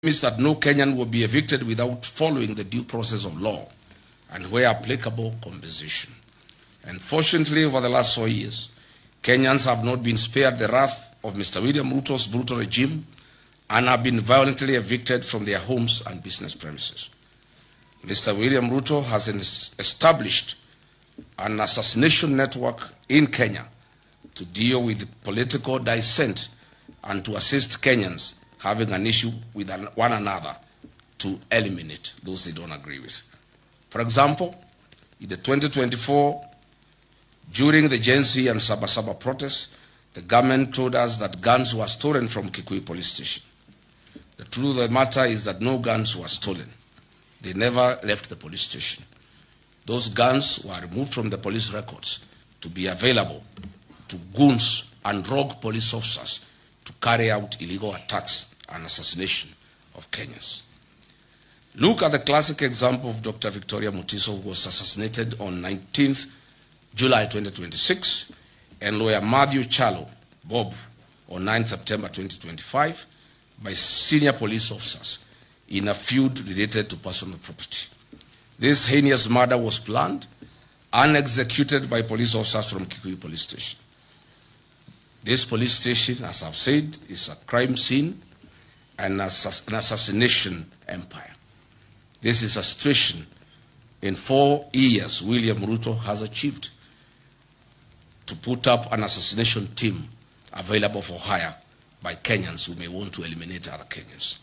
means that no Kenyan will be evicted without following the due process of law and, where applicable, compensation. Unfortunately, over the last 4 years, Kenyans have not been spared the wrath of Mr. William Ruto's brutal regime and have been violently evicted from their homes and business premises. Mr. William Ruto has established an assassination network in Kenya to deal with political dissent and to assist Kenyans having an issue with one another to eliminate those they don't agree with. For example, in the 2024, during the Gen Z and Saba Saba protests, the government told us that guns were stolen from Kikuyu police station. The truth of the matter is that no guns were stolen. They never left the police station. Those guns were removed from the police records to be available to goons and rogue police officers to carry out illegal attacks and assassination of Kenyans. Look at the classic example of Dr. Victoria Mutiso, who was assassinated on 19th July 2026, and lawyer Matthew Chalo Bob on 9th September 2025 by senior police officers in a feud related to personal property. This heinous murder was planned and executed by police officers from Kikuyu police station. This police station, as I've said, is a crime scene and an assassination empire. This is a situation in 4 years William Ruto has achieved to put up an assassination team available for hire by Kenyans who may want to eliminate other Kenyans.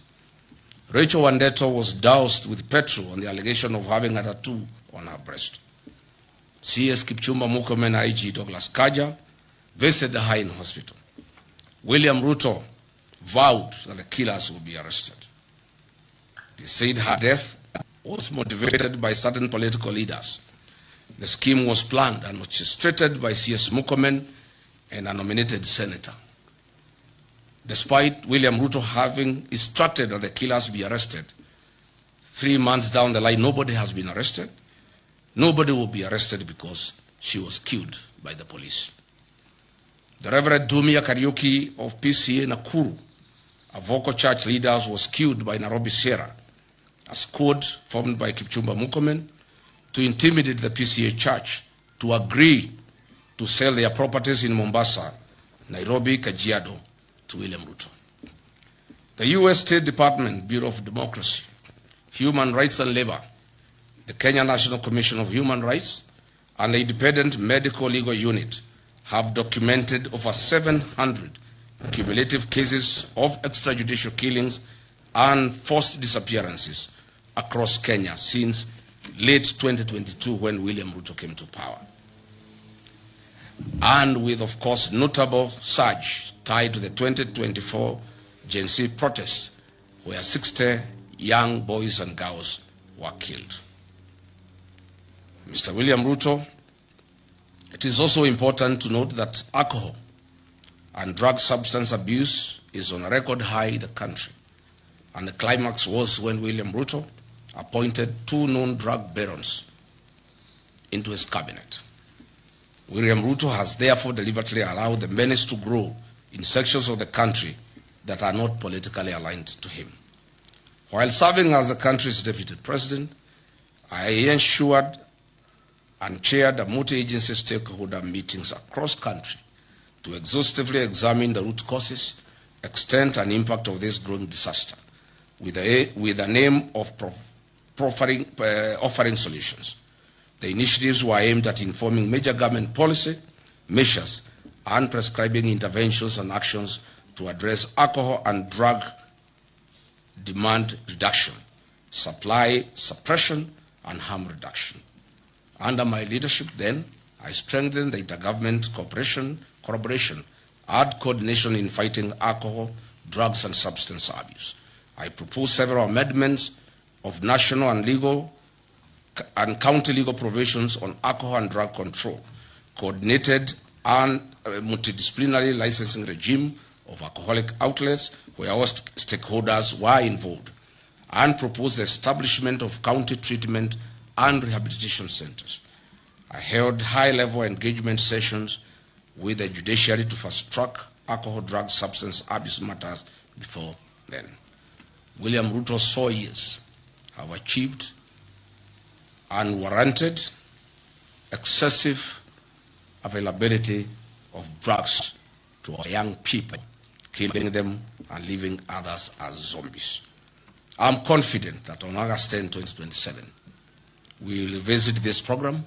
Rachel Wandeto was doused with petrol on the allegation of having a tattoo on her breast. CS Kipchumba Murkomen IG Douglas Kaja visited her in hospital. William Ruto vowed that the killers would be arrested. They said her death was motivated by certain political leaders. The scheme was planned and orchestrated by CS Murkomen and a nominated senator. Despite William Ruto having instructed that the killers be arrested, 3 months down the line, nobody has been arrested. Nobody will be arrested because she was killed by the police. The Reverend Dumia Kariuki of PCA Nakuru, a vocal church leader, was killed by Nairobi Sierra, a squad formed by Kipchumba Murkomen to intimidate the PCA church to agree to sell their properties in Mombasa, Nairobi, Kajiado to William Ruto. The U.S. State Department, Bureau of Democracy, Human Rights and Labor, the Kenya National Commission of Human Rights, and the Independent Medical Legal Unit have documented over 700 cumulative cases of extrajudicial killings and forced disappearances across Kenya since late 2022 when William Ruto came to power. And with, of course, notable surge tied to the 2024 Gen Z protests, where 60 young boys and girls were killed. Mr. William Ruto, it is also important to note that alcohol and drug substance abuse is on a record high in the country. And the climax was when William Ruto appointed 2 known drug barons into his cabinet. William Ruto has therefore deliberately allowed the menace to grow in sections of the country that are not politically aligned to him. While serving as the country's deputy president, I ensured and chaired a multi-agency stakeholder meetings across country to exhaustively examine the root causes, extent, and impact of this growing disaster, with an aim of offering solutions. The initiatives were aimed at informing major government policy, measures, and prescribing interventions and actions to address alcohol and drug demand reduction, supply suppression, and harm reduction. Under my leadership then, I strengthened the intergovernment collaboration and coordination in fighting alcohol, drugs, and substance abuse. I proposed several amendments of national and legal and county legal provisions on alcohol and drug control, coordinated and multidisciplinary licensing regime of alcoholic outlets where all stakeholders were involved, and proposed the establishment of county treatment and rehabilitation centers. I held high-level engagement sessions with the judiciary to fast-track alcohol, drug, substance abuse matters before then. William Ruto's 4 years have achieved unwarranted, excessive availability of drugs to our young people, killing them and leaving others as zombies. I'm confident that on August 10, 2027, we will revisit this program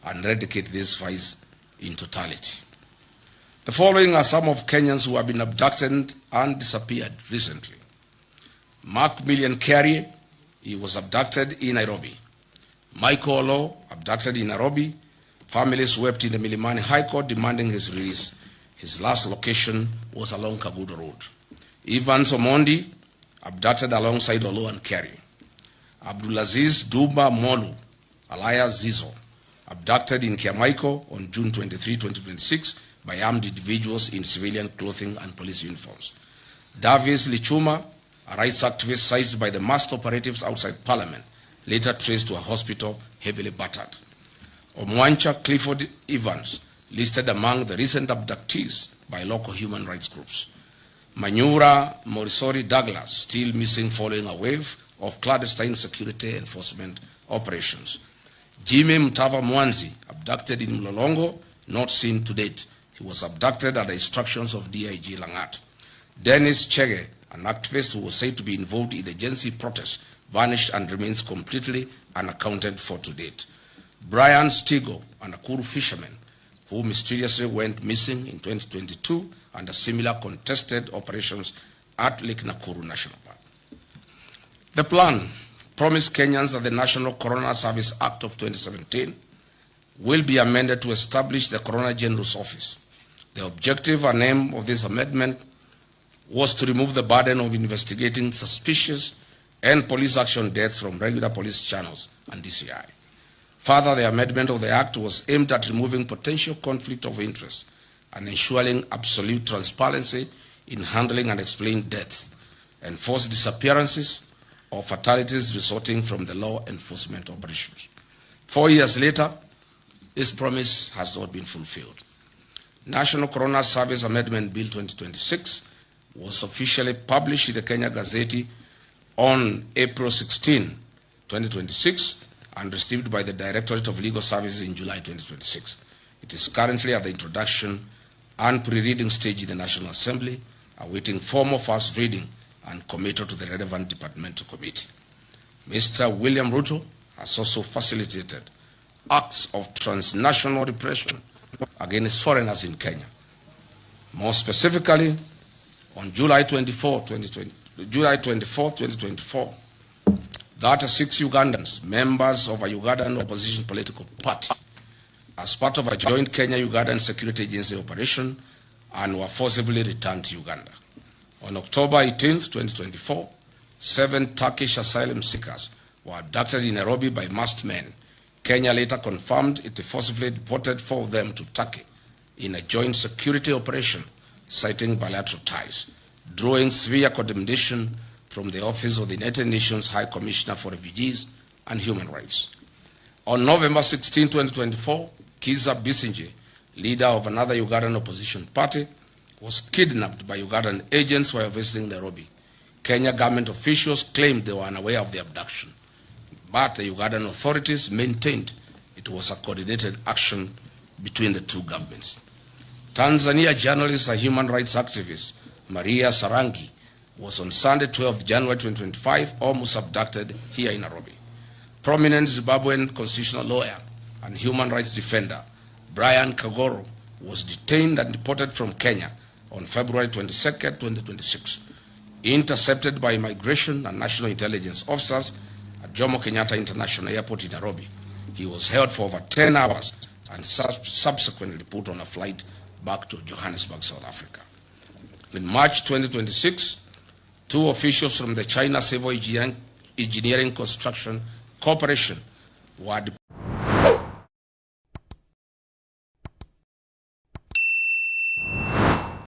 and eradicate this vice in totality. The following are some of Kenyans who have been abducted and disappeared recently. Mark Million Carey, he was abducted in Nairobi. Michael Olo, abducted in Nairobi. Families wept in the Milimani High Court demanding his release. His last location was along Kagudo Road. Evans Omondi, abducted alongside Olo and Carey. Abdulaziz Duba Molu, alias Zizo, abducted in Kiamaiko on June 23, 2026 by armed individuals in civilian clothing and police uniforms. Davis Lichuma, a rights activist seized by the masked operatives outside Parliament, later traced to a hospital heavily battered. Omwancha Clifford Evans, listed among the recent abductees by local human rights groups. Manyura Morisori Douglas, still missing following a wave of clandestine security enforcement operations. Jimmy Mtava Mwanzi, abducted in Mlolongo, not seen to date. He was abducted at the instructions of DIG Langat. Dennis Chege, an activist who was said to be involved in the Gen Z protest, vanished and remains completely unaccounted for to date. Brian Stigo, an Nakuru fisherman, who mysteriously went missing in 2022 under similar contested operations at Lake Nakuru National Park. The plan promised Kenyans that the National Coroner Service Act of 2017 will be amended to establish the Coroner General's Office. The objective and aim of this amendment was to remove the burden of investigating suspicious and police action deaths from regular police channels and DCI. Further, the amendment of the Act was aimed at removing potential conflict of interest and ensuring absolute transparency in handling and explaining deaths, enforced disappearances, or fatalities resulting from the law enforcement operations. 4 years later, this promise has not been fulfilled. National Coroner Service Amendment Bill 2026 was officially published in the Kenya Gazette on April 16, 2026, and received by the Directorate of Legal Services in July 2026. It is currently at the introduction and pre-reading stage in the National Assembly, awaiting formal first reading and committal to the relevant departmental committee. Mr. William Ruto has also facilitated acts of transnational repression against foreigners in Kenya. More specifically, on July 24, 2024, 36 Ugandans, members of a Ugandan opposition political party, as part of a joint Kenya-Ugandan security agency operation, and were forcibly returned to Uganda. On October 18, 2024, 7 Turkish asylum seekers were abducted in Nairobi by masked men. Kenya later confirmed it forcibly deported 4 of them to Turkey in a joint security operation, citing bilateral ties, drawing severe condemnation from the Office of the United Nations High Commissioner for Refugees and Human Rights. On November 16, 2024, Kiza Bisinje, leader of another Ugandan opposition party, was kidnapped by Ugandan agents while visiting Nairobi. Kenya government officials claimed they were unaware of the abduction, but the Ugandan authorities maintained it was a coordinated action between the two governments. Tanzania journalist and human rights activist Maria Sarangi was on Sunday, 12 January 2025, almost abducted here in Nairobi. Prominent Zimbabwean constitutional lawyer and human rights defender Brian Kagoro was detained and deported from Kenya on February 22, 2026. Intercepted by immigration and national intelligence officers at Jomo Kenyatta International Airport in Nairobi, he was held for over 10 hours and subsequently put on a flight back to Johannesburg, South Africa. In March 2026, 2 officials from the China Civil Engineering Construction Corporation were